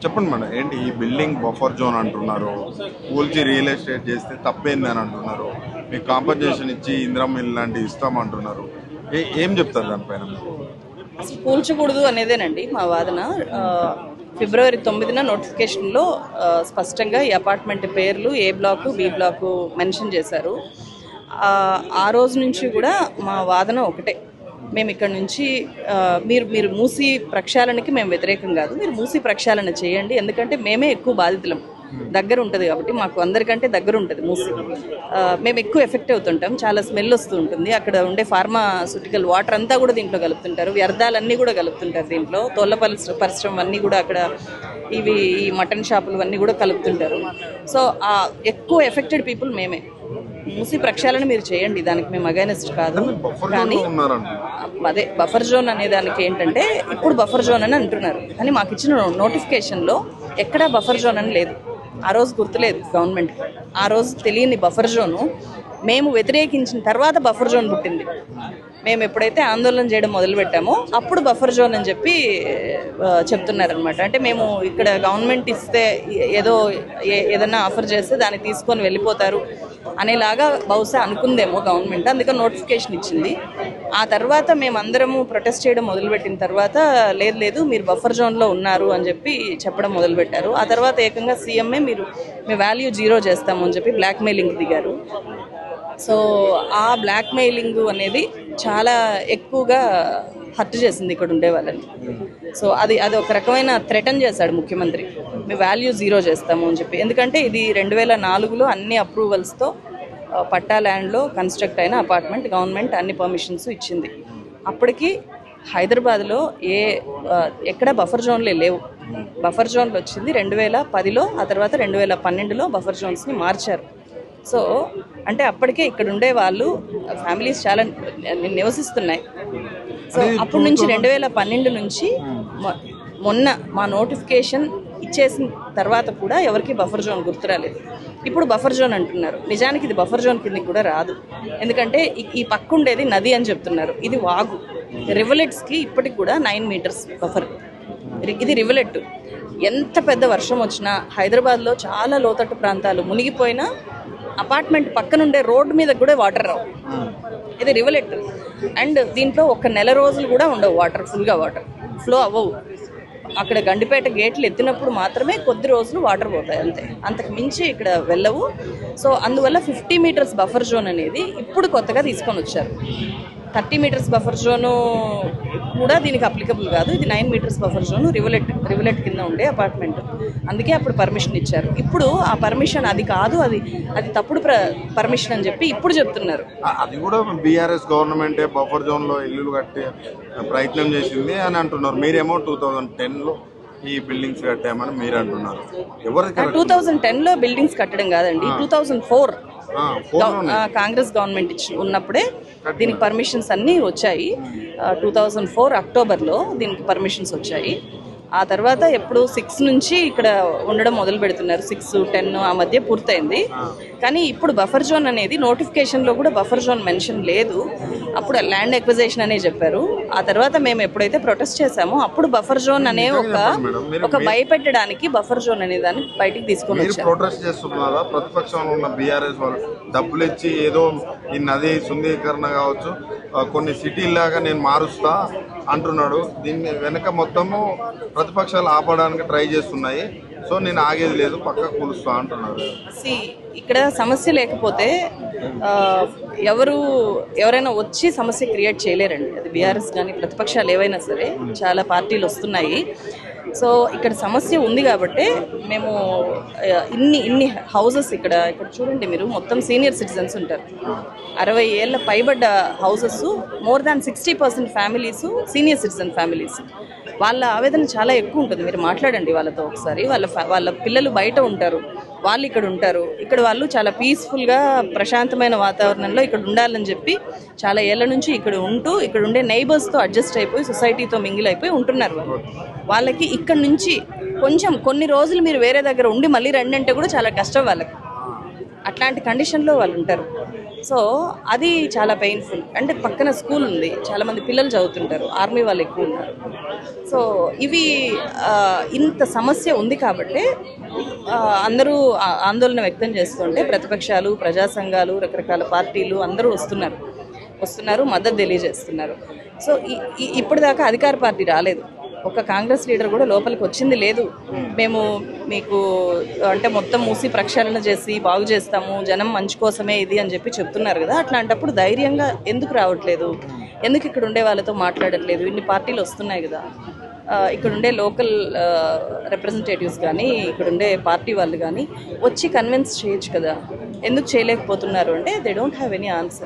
చెప్పండి మేడం, ఏంటి ఈ బిల్డింగ్ బఫర్ జోన్ అంటున్నారు, కూల్చి రియల్ ఎస్టేట్ చేస్తే తప్పేంది అని అంటున్నారు, మీకు కాంపన్సేషన్ ఇచ్చి ఇందిరమ్మ ఇల్లు లాంటివి ఇస్తామంటున్నారు, ఏం చెప్తారు దానిపైన? కూల్చకూడదు అనేదేనండి మా వాదన. ఫిబ్రవరి 9న నోటిఫికేషన్లో స్పష్టంగా ఈ అపార్ట్మెంట్ పేర్లు A block B block mention చేశారు. ఆ రోజు నుంచి కూడా మా వాదన ఒకటే, మేము ఇక్కడ నుంచి మీరు మూసి ప్రక్షాళనకి మేము వ్యతిరేకం కాదు, మీరు మూసి ప్రక్షాళన చేయండి, ఎందుకంటే మేమే ఎక్కువ బాధితులం, దగ్గర ఉంటుంది కాబట్టి మాకు అందరికంటే దగ్గర ఉంటుంది మూసి. మేము ఎక్కువ ఎఫెక్ట్ అవుతుంటాం, చాలా స్మెల్ వస్తూ ఉంటుంది, అక్కడ ఉండే ఫార్మాస్యూటికల్ వాటర్ అంతా కూడా దీంట్లో కలుపుతుంటారు, వ్యర్థాలన్నీ కూడా కలుపుతుంటారు దీంట్లో, తోళ్ళ పరిశ్రమ అన్నీ కూడా అక్కడ ఈ మటన్ షాపులు అన్నీ కూడా కలుపుతుంటారు. సో ఎక్కువ ఎఫెక్టెడ్ పీపుల్ మేమే. మూసి ప్రక్షాళన మీరు చేయండి, దానికి మేము అగైనెస్ట్ కాదు. కానీ అదే బఫర్ జోన్ అనే దానికి ఏంటంటే ఇప్పుడు బఫర్ జోన్ అని అంటున్నారు, కానీ మాకు ఇచ్చిన నోటిఫికేషన్లో ఎక్కడా బఫర్ జోన్ అని లేదు. ఆ రోజు గుర్తులేదు గవర్నమెంట్కి, ఆ రోజు తెలియని బఫర్ జోను మేము వ్యతిరేకించిన తర్వాత బఫర్ జోన్ పుట్టింది. మేము ఎప్పుడైతే ఆందోళన చేయడం మొదలుపెట్టామో అప్పుడు బఫర్ జోన్ అని చెప్పి చెప్తున్నారనమాట. అంటే మేము ఇక్కడ గవర్నమెంట్ ఇస్తే ఏదైనా ఆఫర్ చేస్తే దాన్ని తీసుకొని వెళ్ళిపోతారు అనేలాగా బహుశా అనుకుందేమో గవర్నమెంట్, అందుకని నోటిఫికేషన్ ఇచ్చింది. ఆ తర్వాత మేమందరము ప్రొటెస్ట్ చేయడం మొదలుపెట్టిన తర్వాత లేదు మీరు బఫర్ జోన్లో ఉన్నారు అని చెప్పి చెప్పడం మొదలుపెట్టారు. ఆ తర్వాత ఏకంగా సీఎంఏ మీ వాల్యూ జీరో చేస్తాము అని చెప్పి బ్లాక్మెయిలింగ్ దిగారు. సో ఆ బ్లాక్మెయిలింగ్ అనేది చాలా ఎక్కువగా హర్ట్ చేసింది ఇక్కడ ఉండే వాళ్ళని. సో అది ఒక రకమైన థ్రెటన్ చేశాడు ముఖ్యమంత్రి, మీ వాల్యూ జీరో చేస్తాము అని చెప్పి. ఎందుకంటే ఇది 2004లో అన్ని అప్రూవల్స్తో పట్టా ల్యాండ్లో కన్స్ట్రక్ట్ అయిన అపార్ట్మెంట్, గవర్నమెంట్ అన్ని పర్మిషన్స్ ఇచ్చింది. అప్పటికి హైదరాబాద్లో ఎక్కడ బఫర్ జోన్లే లేవు. బఫర్ జోన్లు వచ్చింది 2010లో, ఆ తర్వాత 2012లో బఫర్ జోన్స్ని మార్చారు. సో అంటే అప్పటికే ఇక్కడ ఉండే వాళ్ళు ఫ్యామిలీస్ చాలా నివసిస్తున్నాయి. సో అప్పటి నుంచి 2012 నుంచి మొన్న మా నోటిఫికేషన్ ఇచ్చేసిన తర్వాత కూడా ఎవరికి బఫర్ జోన్ గుర్తురాలేదు. ఇప్పుడు బఫర్ జోన్ అంటున్నారు, నిజానికి ఇది బఫర్ జోన్ కిందకి కూడా రాదు. ఎందుకంటే ఈ పక్క ఉండేది నది అని చెప్తున్నారు, ఇది వాగు. రివలెట్స్కి ఇప్పటికి కూడా 9 మీటర్స్ బఫర్. ఇది రివలెట్. ఎంత పెద్ద వర్షం వచ్చినా హైదరాబాద్లో చాలా లోతట్టు ప్రాంతాలు మునిగిపోయినా అపార్ట్మెంట్ పక్కనుండే రోడ్డు మీద కూడా వాటర్ రావు. ఇది రివలెట్. అండ్ దీంట్లో ఒక నెల రోజులు కూడా ఉండవు ఫుల్గా వాటర్ ఫ్లో అవ్వవు. అక్కడ గండిపేట గేట్లు ఎత్తినప్పుడు మాత్రమే కొద్ది రోజులు వాటర్ పోతాయి, అంతే, అంతకు మించి ఇక్కడ వెళ్ళవు. సో అందువల్ల 50 మీటర్స్ బఫర్ జోన్ అనేది ఇప్పుడు కొత్తగా తీసుకొని వచ్చారు. 30 మీటర్స్ బఫర్ జోను కూడా దీనికి అప్లికబుల్ కాదు. ఇది 9 మీటర్స్ బఫర్ జోను, రివలెట్ కింద ఉండే అపార్ట్మెంట్. అందుకే అప్పుడు పర్మిషన్ ఇచ్చారు. ఇప్పుడు ఆ పర్మిషన్ అది కాదు, అది తప్పుడు పర్మిషన్ అని చెప్పి ఇప్పుడు చెప్తున్నారు. అది కూడా బీఆర్ఎస్ గవర్నమెంటే బఫర్ జోన్లో ఇల్లులు కట్టే ప్రయత్నం చేసింది అని అంటున్నారు. మీరేమో 2010లో ఈ బిల్డింగ్స్ కట్టామని మీరు అంటున్నారు. 2010లో బిల్డింగ్స్ కట్టడం కాదండి, 2004 కాంగ్రెస్ గవర్నమెంట్ ఉన్నప్పుడే దీనికి పర్మిషన్స్ అన్నీ వచ్చాయి. 2004 అక్టోబర్లో దీనికి పర్మిషన్స్ వచ్చాయి. ఆ తర్వాత ఎప్పుడు 6 నుంచి ఇక్కడ ఉండడం మొదలు పెడుతున్నారు. 6, 10 ఆ మధ్య పూర్తయింది. కానీ ఇప్పుడు బఫర్ జోన్ అనేది నోటిఫికేషన్లో కూడా బఫర్ జోన్ మెన్షన్ లేదు. అప్పుడు ల్యాండ్ ఎక్విజేషన్ అనే చెప్పారు. ఆ తర్వాత మేము ఎప్పుడైతే ప్రొటెస్ట్ చేసామో అప్పుడు బఫర్ జోన్ అనే ఒక భయపెట్టడానికి బఫర్ జోన్ అనే దాన్ని బయటికి తీసుకొని వచ్చారు. ప్రొటెస్ట్ చేస్తున్నారా? ప్రతిపక్షంలో ఉన్న బీఆర్ఎస్ వాళ్ళు డబ్బులు ఇచ్చి ఏదో ఈ నది శుద్ధీకరణ కావచ్చు, కొన్ని సిటీలాగా నేను మారుస్తా అంటున్నాడు. దీన్ని వెనక మొత్తము ప్రతిపక్షాలు ఆపడానికి ట్రై చేస్తున్నాయి. సో నేను ఆగేది లేదు, పక్క కూలుస్తా అంటున్నారు. ఇక్కడ సమస్య లేకపోతే ఎవరైనా వచ్చి సమస్య క్రియేట్ చేయలేరండి. అది బీఆర్ఎస్ కానీ ప్రతిపక్షాలు ఏవైనా సరే, చాలా పార్టీలు వస్తున్నాయి. సో ఇక్కడ సమస్య ఉంది కాబట్టి మేము ఇన్ని హౌసెస్ ఇక్కడ చూడండి, మీరు మొత్తం సీనియర్ సిటిజన్స్ ఉంటారు. 60 ఏళ్ళ పైబడ్డ houses, more than 60% families senior citizen families. వాళ్ళ ఆవేదన చాలా ఎక్కువ ఉంటుంది. మీరు మాట్లాడండి వాళ్ళతో ఒకసారి. వాళ్ళ పిల్లలు బయట ఉంటారు, వాళ్ళు ఇక్కడ ఉంటారు. ఇక్కడ వాళ్ళు చాలా పీస్ఫుల్గా ప్రశాంతమైన వాతావరణంలో ఇక్కడ ఉండాలని చెప్పి చాలా ఏళ్ళ నుంచి ఇక్కడ ఉండే నైబర్స్తో అడ్జస్ట్ అయిపోయి సొసైటీతో మింగిల్ అయిపోయి ఉంటున్నారు. వాళ్ళకి ఇక్కడ నుంచి కొన్ని రోజులు మీరు వేరే దగ్గర ఉండి మళ్ళీ రండి అంటే కూడా చాలా కష్టం వాళ్ళకి. అట్లాంటి కండిషన్లో వాళ్ళు ఉంటారు. సో అది చాలా పెయిన్ఫుల్. అంటే పక్కన స్కూల్ ఉంది, చాలామంది పిల్లలు చదువుతుంటారు, ఆర్మీ వాళ్ళు ఎక్కువ ఉన్నారు. సో ఇవి ఇంత సమస్య ఉంది కాబట్టి అందరూ ఆందోళన వ్యక్తం చేస్తుంటే ప్రతిపక్షాలు, ప్రజా సంఘాలు, రకరకాల పార్టీలు అందరూ వస్తున్నారు, మద్దతు తెలియజేస్తున్నారు. సో ఇప్పటిదాకా అధికార పార్టీ రాలేదు, ఒక కాంగ్రెస్ లీడర్ కూడా లోపలికి వచ్చింది లేదు. మేము మీకు అంటే మొత్తం మూసి ప్రక్షాళన చేసి బాగు చేస్తాము, జనం మంచి కోసమే ఇది అని చెప్పి చెప్తున్నారు కదా. అట్లాంటప్పుడు ధైర్యంగా ఎందుకు రావట్లేదు, ఎందుకు ఇక్కడ ఉండే వాళ్ళతో మాట్లాడట్లేదు? ఇన్ని పార్టీలు వస్తున్నాయి కదా, ఇక్కడ ఉండే లోకల్ రిప్రజెంటేటివ్స్ కానీ ఇక్కడ ఉండే పార్టీ వాళ్ళు కానీ వచ్చి కన్విన్స్ చేయొచ్చు కదా, ఎందుకు చేయలేకపోతున్నారు అంటే they don't have any answer.